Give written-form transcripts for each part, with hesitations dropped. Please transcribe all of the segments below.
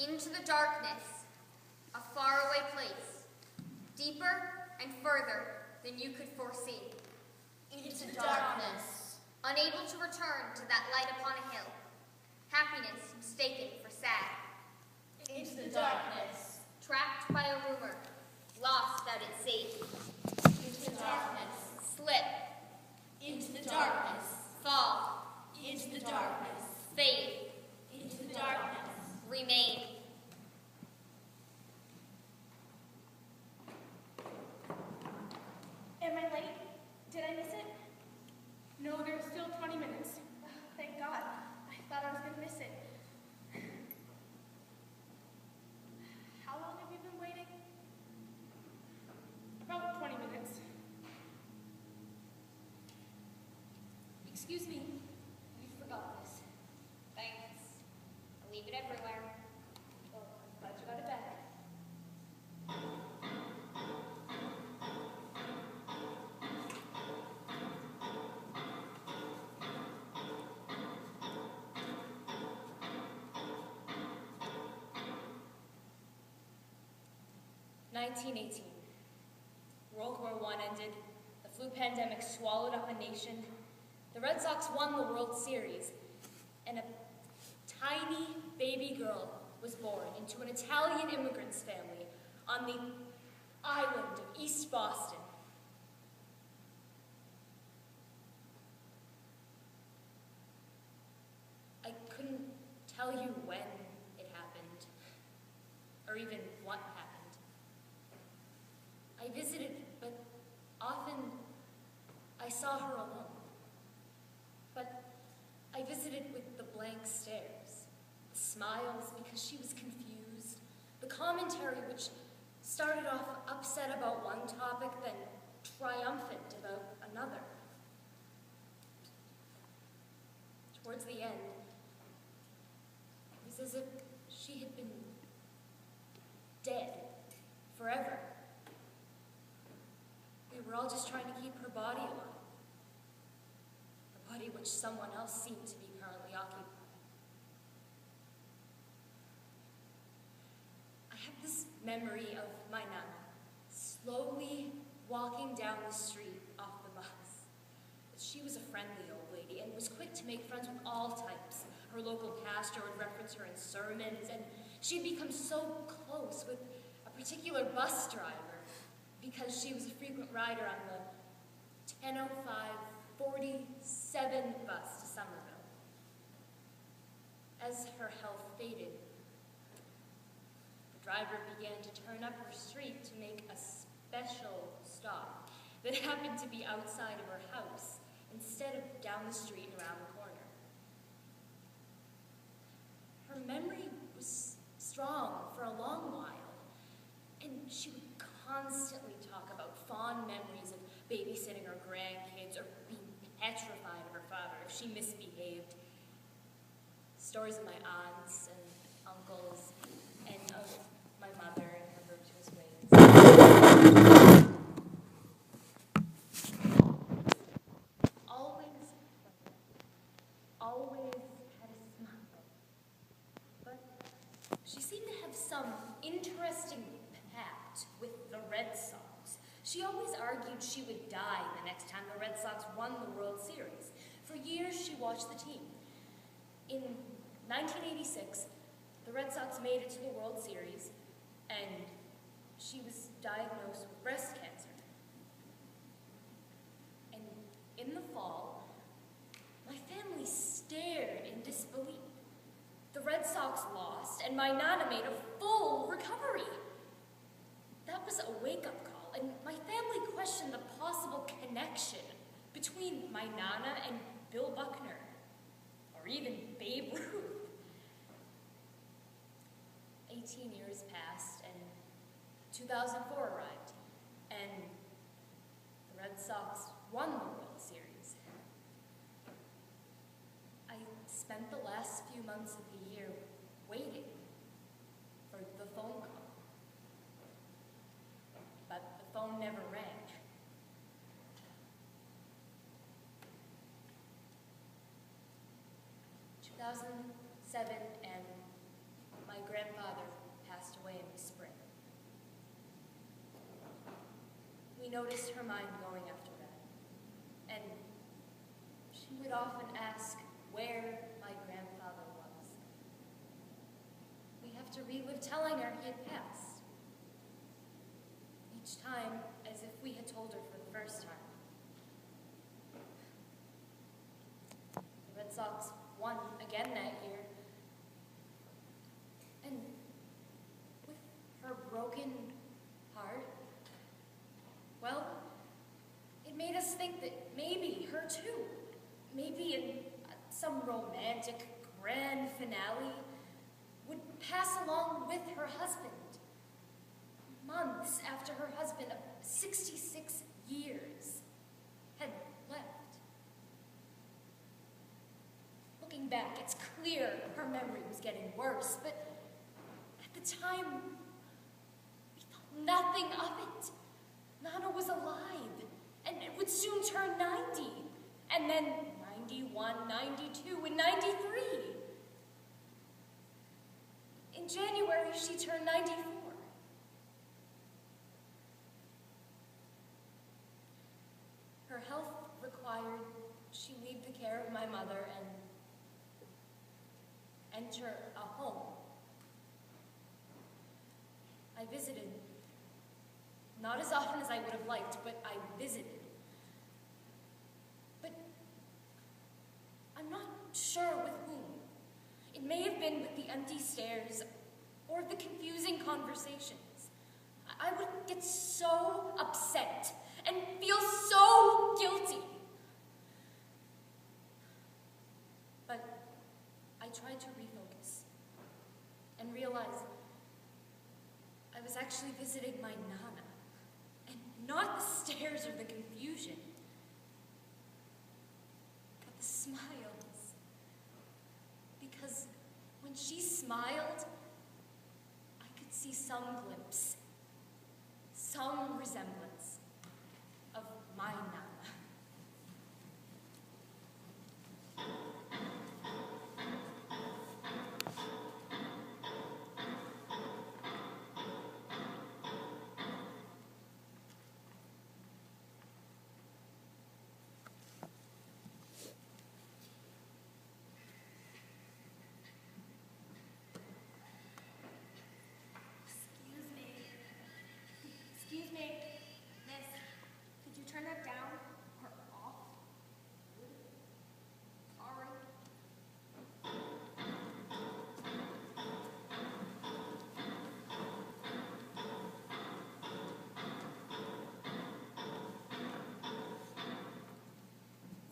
Into the darkness, a faraway place, deeper and further than you could foresee. Into darkness, unable to return to that light upon a hill, happiness mistaken for sad. Into the darkness, trapped by a rumor, lost at its safety. Into the darkness, slip. Into the darkness, fall. Into the darkness, fade. Into the darkness, remain. Am I late? Did I miss it? No, there's still 20 minutes. Oh, thank God. I thought I was going to miss it. How long have you been waiting? About 20 minutes. Excuse me. You forgot this. Thanks. I'll leave it everywhere. Oh, I'm glad you got it back. (1918). World War I ended, the flu pandemic swallowed up a nation, the Red Sox won the World Series, and a tiny baby girl was born into an Italian immigrant's family on the island of East Boston. I couldn't tell you when it happened, or even what happened. I visited, but often I saw her alone. But I visited with the blank stares, the smiles because she was confused, the commentary which started off upset about one topic, then triumphant about another. Towards the end, it was as if she had been dead forever. We were all just trying to keep her body alive. A body which someone else seemed to be currently occupied. I have this memory of my Nana slowly walking down the street off the bus. She was a friendly old lady and was quick to make friends with all types. Her local pastor would reference her in sermons, and she'd become so close with a particular bus driver because she was a frequent rider on the 10:05:47 bus to Somerville. As her health faded, the driver began to turn up her street to make a special stop that happened to be outside of her house instead of down the street and around the corner. Her memory was strong for a long while, and she would constantly talk about fond memories of babysitting her grandkids or being petrified of her father if she misbehaved. Stories of my aunts and uncles and of my mother and her virtuous ways. Always had a smile. But she seemed to have some interesting pact with the Red Sox. She always argued she would die the next time the Red Sox won the World Series. For years, she watched the team. In 1986, the Red Sox made it to the World Series, and she was diagnosed with breast cancer. And in the fall, my family stared in disbelief. The Red Sox lost, and my Nana made a full recovery. That was a wake-up call, and my family questioned the possible connection between my Nana and Bill Buckner, or even Babe Ruth. 18 years passed, and 2004 arrived, and the Red Sox won the World Series. I spent the last few months of the year waiting for the phone call. But the phone never rang. 2007, and my my grandfather passed away in the spring. We noticed her mind going after that, and she would often ask where my grandfather was. We have to relive telling her he had passed, each time as if we had told her for the first time. The Red Sox won again that year, and with her broken heart, well, it made us think that maybe her too, maybe in some romantic grand finale, would pass along with her husband, months after her husband of 66 years had left. Looking back, it's clear her memory was getting worse, but at the time, we thought nothing of it. Nana was alive, and it would soon turn 90, and then 91, 92, and 93. In January, she turned 94. Her health required she leave the care of my mother and enter a home. I visited, not as often as I would have liked, but I visited. But I'm not sure with whom. It may have been with the empty stares or the confusing conversations. I would get so upset and feel so guilty. But I tried to refocus and realize I was actually visiting my Nana, and not the stares or the confusion, but the smiles. Because when she smiled, I could see some glimpse, some resemblance of my Nana. Excuse me, miss, could you turn that down or off? Sorry.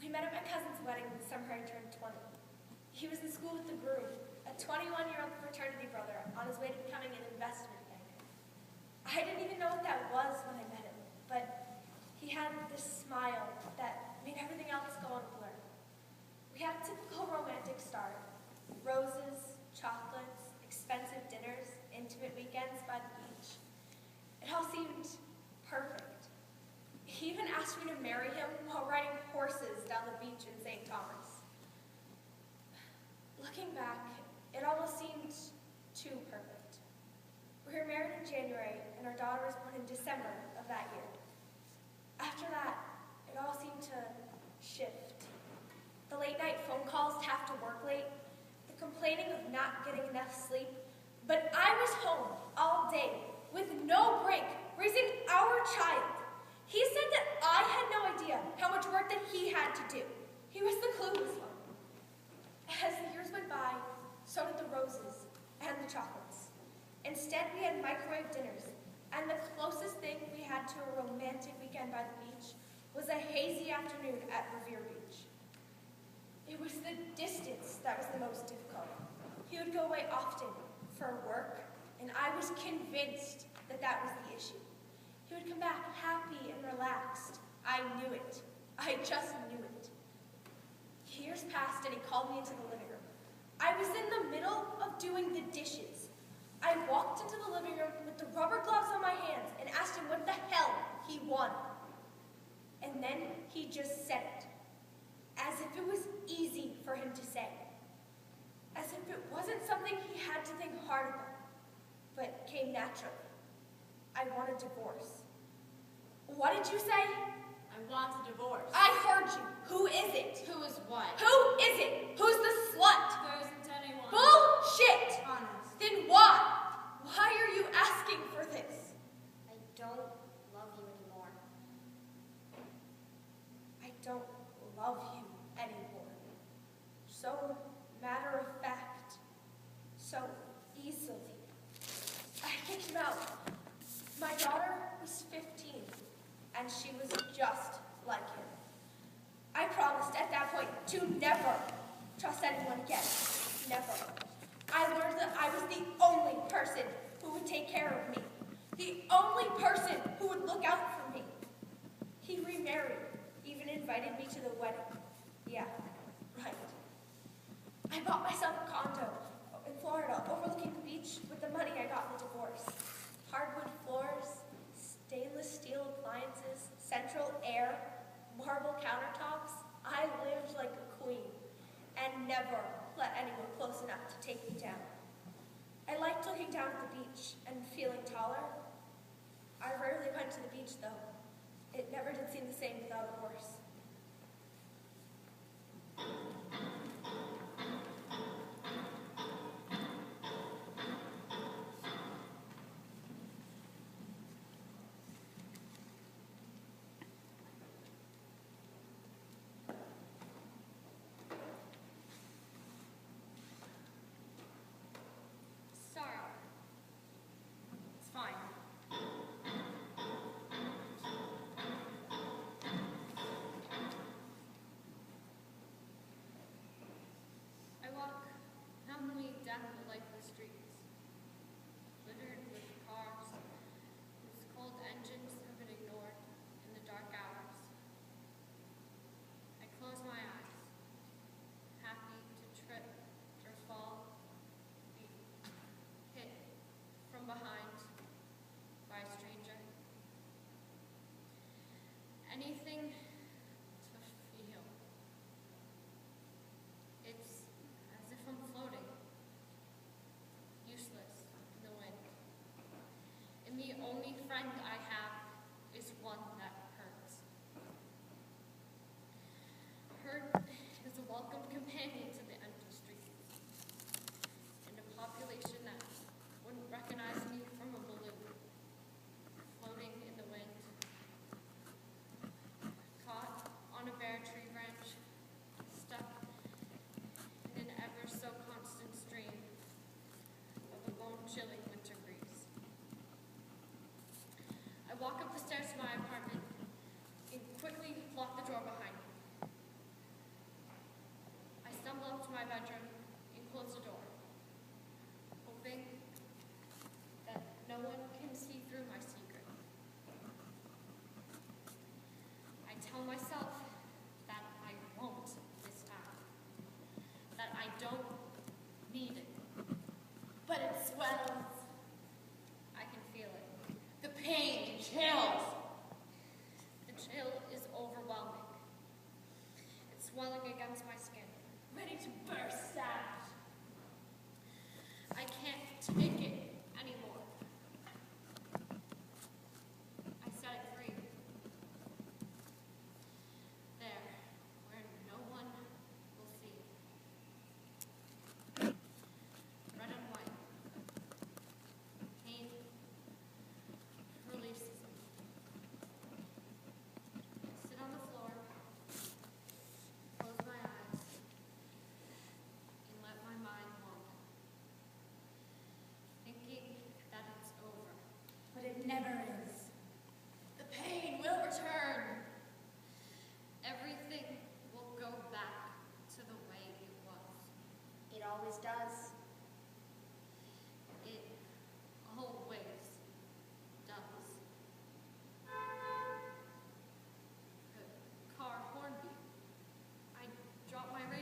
We met at my cousin's wedding the summer I turned 20. He was in school with the groom, a 21-year-old fraternity brother on his way to becoming an investment banker. I didn't even know what that was when I met him, but he had this smile that made everything else go on a blur. We had a typical romantic start: roses, chocolates, expensive dinners, intimate weekends by the beach. It all seemed perfect. He even asked me to marry him while riding horses down the beach in St. Thomas. Looking back, it almost seemed too perfect. We were married in January, and our daughter was born in December of that year. After that, it all seemed to shift. The late-night phone calls to have to work late, the complaining of not getting enough sleep, but I was home all day with no break, raising our child. He said that I had no idea how much work that he had to do. He was the clueless one. As the years went by, so did the roses and the chocolates. Instead, we had microwave dinners, and the closest thing we had to a romantic weekend by the beach was a hazy afternoon at Revere Beach. It was the distance that was the most difficult. He would go away often for work, and I was convinced that that was the issue. He would come back happy and relaxed. I knew it. I just knew it. Years passed, and he called me into the living room. I was in the middle of doing the dishes. I walked into the living room with the rubber gloves on my hands and asked him what the hell he wanted. And then he just said it, as if it was easy for him to say. As if it wasn't something he had to think part of them, but came naturally. I want a divorce. What did you say? I want a divorce. I heard you. Who is it? Who is what? Who is it? Who's the slut? There isn't anyone. Bullshit! Honest. Then why? Why are you asking for this? I don't love you anymore. I don't love you anymore. So matter of fact, so easily. I kicked him out. My daughter was 15, and she was just like him. I promised at that point to never trust anyone again. Never. I learned that I was the only person who would take care of me. The only person who would look out for me. He remarried, even invited me to the wedding. Yeah, right. I bought myself a condo in Florida, overlooking the beach with the money I got in the divorce. Hardwood floors, stainless steel appliances, central air, marble countertops. I lived like a queen and never let anyone close enough to take me down. I liked looking down at the beach and feeling taller. I rarely went to the beach, though. It never did seem the same without a horse.